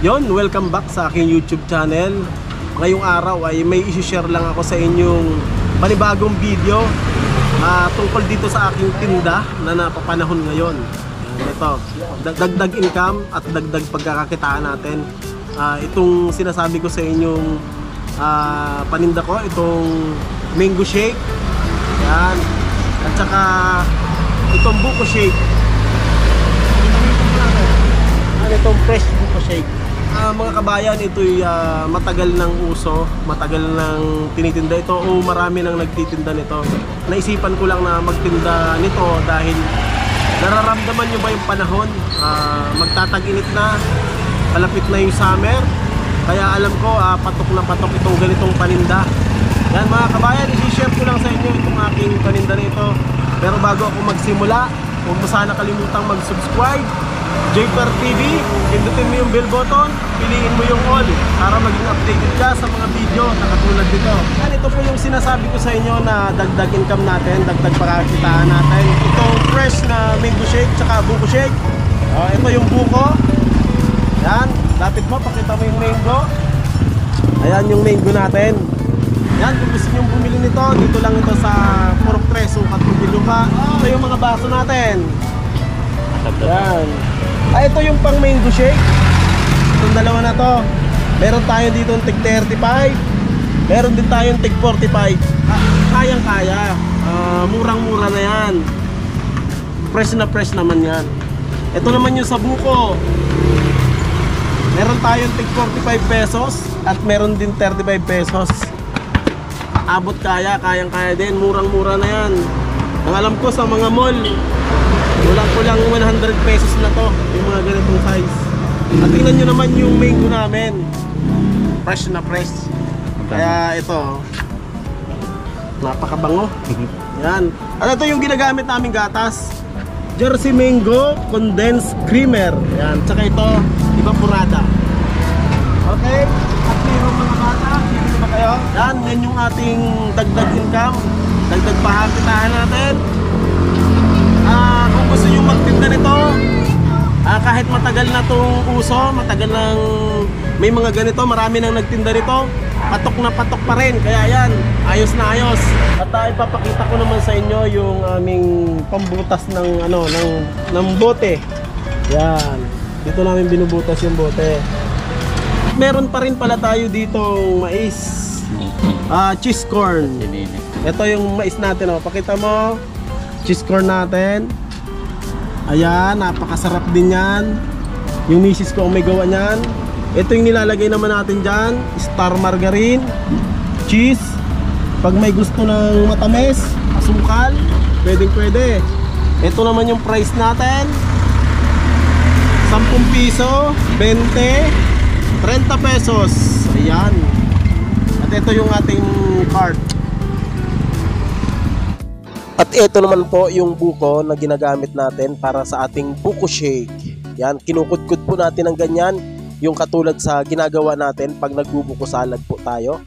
Yon, welcome back sa aking YouTube channel. Ngayong araw ay may isi-share lang ako sa inyong panibagong video tungkol dito sa aking tinda na napapanahon ngayon. Ito, dagdag income at dagdag pagkakakitaan natin. Itong sinasabi ko sa inyong paninda ko, itong mango shake. Yan. At saka itong buko shake. Itong fresh buko shake. Mga kabayan, ito'y matagal ng uso, matagal ng tinitinda ito o marami nang nagtitinda nito. Naisipan ko lang na magtinda nito dahil nararamdaman nyo ba yung panahon? Magtatag-init na, palapit na yung summer. Kaya alam ko, patok na patok itong ganitong paninda. Yan mga kabayan, i-share ko lang sa inyo itong aking paninda nito. Pero bago ako magsimula, huwag mo sana kalimutang mag-subscribe. Jper TV, pindutin mo yung bell button, piliin mo yung all para maging updated ka sa mga video na katulad dito. Yan, ito po yung sinasabi ko sa inyo na dagdag income natin, dagdag pagkakitaan natin. Itong fresh na mango shake tsaka buko shake. Ito yung buko. Yan, lapit mo, pakita mo yung mango. Ayan yung mango natin. Yan, kung gusto nyo bumili nito, dito lang ito sa Purok 3, Sukat Muntinlupa. Ito yung mga baso natin. Yan. Ito yung pang mango shake. Itong dalawa na to. Meron tayo dito tig 35. Meron din tayong tig 45. Kayang kaya. Murang mura na yan. Fresh na fresh naman yan. Ito naman yung sa buko. Meron tayong tig 45 pesos at meron din 35 pesos. Abot kaya, kayang kaya din. Murang mura na yan. Ang alam ko sa mga mall, kulang 100 pesos na to yung mga ganitong size. At tingnan nyo naman yung mango namin, fresh na fresh. Kaya ito, napakabango. Yan. At ito yung ginagamit naming gatas, Jersey Mango Condensed Creamer. Yan. Tsaka ito, Evaporada. Okay. At mayroong mga bata, hindi ba kayo? Yan yung ating dagdag income, dagdag pahakitahan natin. Kung gusto nyo magtinda nito, kahit matagal na itong uso, matagal nang may mga ganito, marami nang nagtinda nito, patok na patok pa rin. Kaya yan, ayos na ayos. At ipapakita ko naman sa inyo yung aming pambutas ng ng bote. Yan, dito namin binubutas yung bote. Meron pa rin pala tayo ditong mais, cheese corn. Ito yung mais natin, pakita mo. Cheese corn natin. Ayan, napakasarap din yan. Yung misis ko ang may gawa niyan. Ito yung nilalagay naman natin dyan, star margarine, cheese. Pag may gusto ng matamis, asukal, pwede. Ito naman yung price natin, 10 piso, 20, 30 pesos. Ayan. At ito yung ating card. At ito naman po yung buko na ginagamit natin para sa ating buko shake. Yan, kinukudkud po natin ng ganyan, yung katulad sa ginagawa natin pag nagbubuko salad po tayo.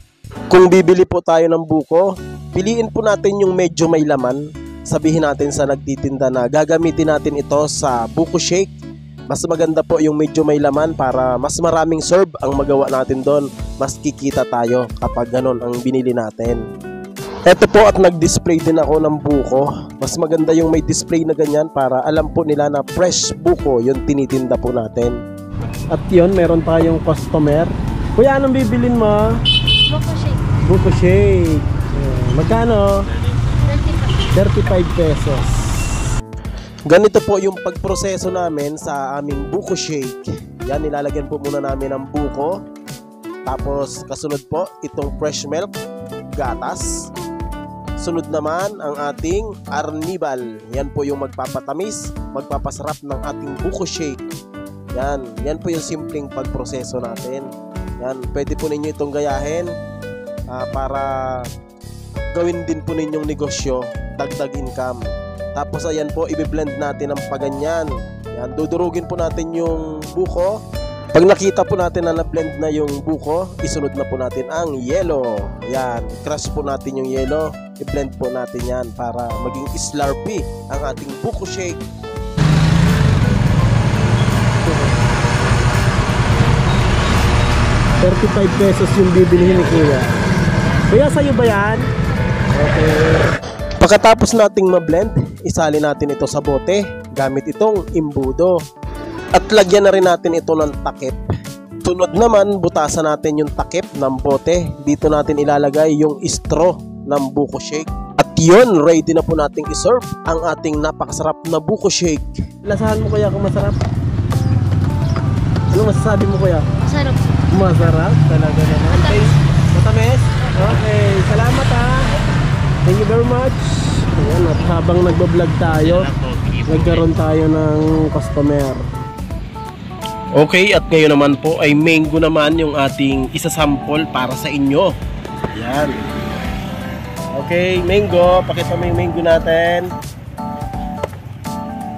Kung bibili po tayo ng buko, piliin po natin yung medyo may laman. Sabihin natin sa nagtitinda na gagamitin natin ito sa buko shake. Mas maganda po yung medyo may laman para mas maraming serve ang magawa natin doon. Mas kikita tayo kapag ganon ang binili natin. Ito po, at nag-display din ako ng buko. Mas maganda yung may display na ganyan para alam po nila na fresh buko yung tinitinda po natin. At yun, meron tayong customer. Kuya, anong bibilin mo? Buko shake. Buko shake. Magkano? 35. 35 pesos. Ganito po yung pagproseso namin sa aming buko shake. Yan, nilalagyan po muna namin ng buko. Tapos kasunod po itong fresh milk, gatas. Sunod naman ang ating arnibal. Yan po yung magpapatamis, magpapasarap ng ating buko shake. Yan po yung simpleng pagproseso natin. Yan, pwede po ninyo itong gayahin para gawin din po ninyong negosyo, dagdag income. Tapos ayan po, i-blend natin ng paganyan. Yan, dudurugin po natin yung buko. Pag nakita po natin na na-blend na yung buko, isunod na po natin ang yelo. Yan, crush po natin yung yelo. I-blend po natin yan para maging slurpy ang ating buko shake. 35 pesos yung bibilihin ni Kuya. Kuya, sa'yo ba yan? Okay. Pagkatapos nating ma-blend, isali natin ito sa bote gamit itong imbudo. At lagyan na rin natin ito ng takip. Sunod naman, butasan natin yung takip ng bote. Dito natin ilalagay yung straw ng buko shake. At yun, ready na po nating iserve ang ating napakasarap na buko shake. Lasahan mo Kuya kung masarap? Ano masasabi mo Kuya? Masarap. Masarap talaga naman. Okay. Matamis? Okay, salamat ha. Thank you very much. Ayan, at habang nagbablog tayo, nagkaroon tayo ng customer. Okay, at ngayon naman po ay mango naman yung ating isasample para sa inyo. Ayan. Okay, mango. Pakita mo yung mango natin.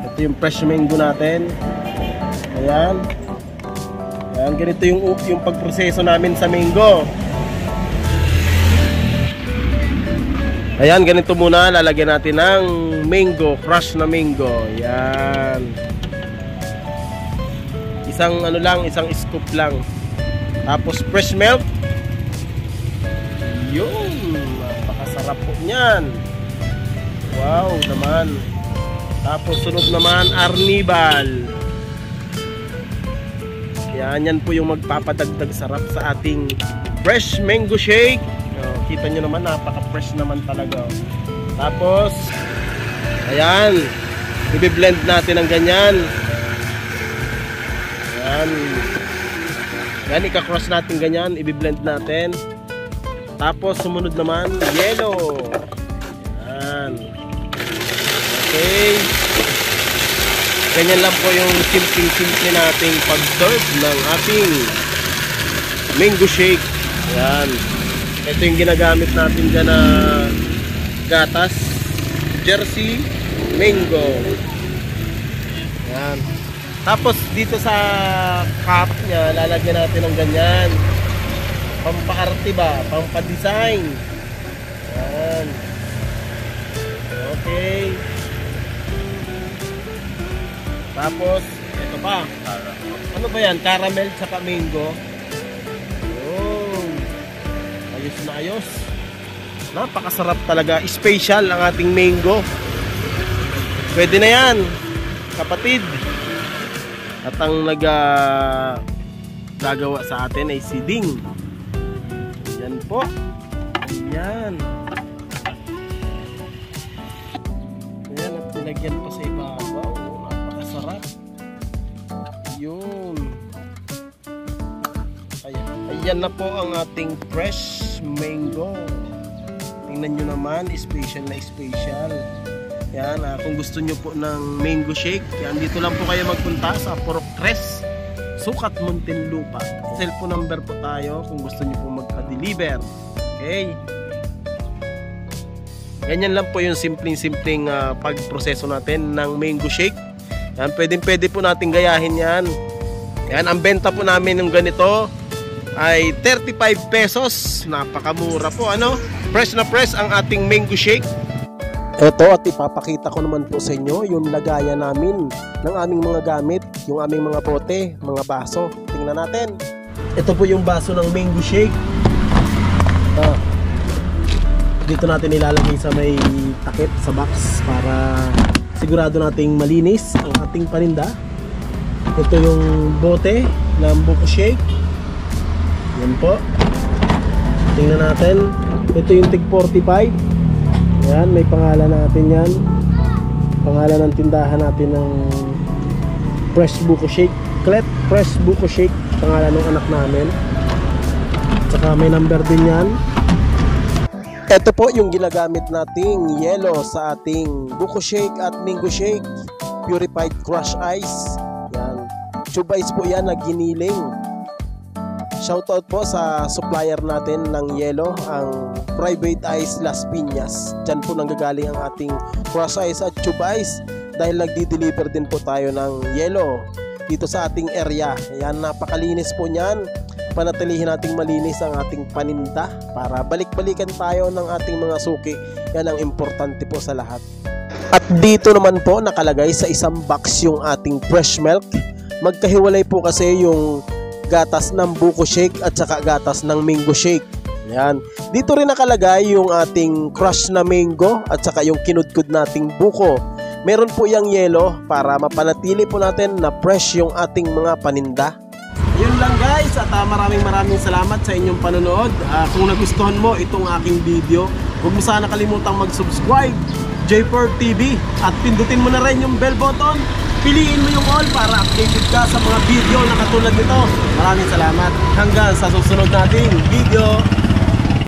Ito yung fresh mango natin. Ayan. Ayan, ganito yung pagproseso namin sa mango. Ayan, ganito muna. Lalagyan natin ng mango, crush na mango. Ayan. Isang ano lang, isang scoop lang. Tapos fresh milk. Yun, napakasarap po niyan. Wow naman. Tapos sunod naman, arnibal. Yan po yung magpapadagdag sarap sa ating fresh mango shake. Kita nyo naman, napaka-fresh naman talaga. Tapos, ayan, i-blend natin ang ganyan. Ayan. Yan, ika-cross natin ganyan, i-blend natin. Tapos, sumunod naman, yellow. Ayan. Okay. Ganyan lang po yung simple nating pag-serve ng ating mango shake. Ayan. Ito yung ginagamit natin dyan na gatas, jersey, mango. Ayan. Tapos dito sa cup nya, lalagyan natin ng ganyan. Pampaarte ba? Pampadesign. Ayan. Okay. Tapos, ito pa. Ano ba yan? Caramel tsaka mango. Ayos na ayos. Napakasarap talaga. Special ang ating mango. Pwede na yan, kapatid. At ang gagawa sa atin ay si Ding. Yan po. Yan. Yan, at nilagyan pa sa ibabaw. Napakasarap. Yun. Ayan na po ang ating fresh mango. Tingnan nyo naman, special na special. Yan, kung gusto nyo po ng mango shake, yan, dito lang po kayo magpunta sa Purok Tres, Sukat, Muntinlupa. Cellphone number po tayo kung gusto nyo po magpa-deliver. Okay? Ganyan lang po yung simpleng pagproseso natin ng mango shake. Yan, pwede po natin gayahin yan. Yan, ang benta po namin ng ganito ay 35 pesos. Napakamura po, ano? Fresh na fresh ang ating mango shake. Ito, at ipapakita ko naman po sa inyo yung lagayan namin ng aming mga gamit, yung aming mga bote, mga baso. Tingnan natin. Ito po yung baso ng mango shake. Dito natin ilalagay sa may takip sa box para sigurado nating malinis ang ating paninda. Ito yung bote ng buko shake. Yan po. Tingnan natin. Ito yung tig 45. Yan, may pangalan natin yan. Pangalan ng tindahan natin ng fresh buko shake. Clet fresh buko shake. Pangalan ng anak namin. Tsaka may number din yan. Ito po yung ginagamit nating yellow sa ating buko shake at mango shake. Purified crushed ice. Yan. Tube ice po yan na giniling. Shoutout po sa supplier natin ng yellow, ang Private Ice Las Piñas. Diyan po nanggagaling ang ating crush ice at tube ice dahil nagdi-deliver din po tayo ng yellow dito sa ating area. Yan, napakalinis po niyan. Panatilihin nating malinis ang ating paninda para balik-balikan tayo ng ating mga suki. Yan ang importante po sa lahat. At dito naman po nakalagay sa isang box yung ating fresh milk. Magkahiwalay po kasi yung gatas ng buko shake at saka gatas ng mango shake. Yan. Dito rin nakalagay yung ating crush na mango at saka yung kinudkud nating buko. Meron po yung yelo para mapanatili po natin na fresh yung ating mga paninda. Yun lang guys, at maraming salamat sa inyong panonood. Kung nagustuhan mo itong aking video, huwag mo sana kalimutang mag-subscribe, J4 TV, at pindutin mo na rin yung bell button. Piliin mo yung all para updated ka sa mga video na katulad nito. Maraming salamat. Hanggang sa susunod nating video.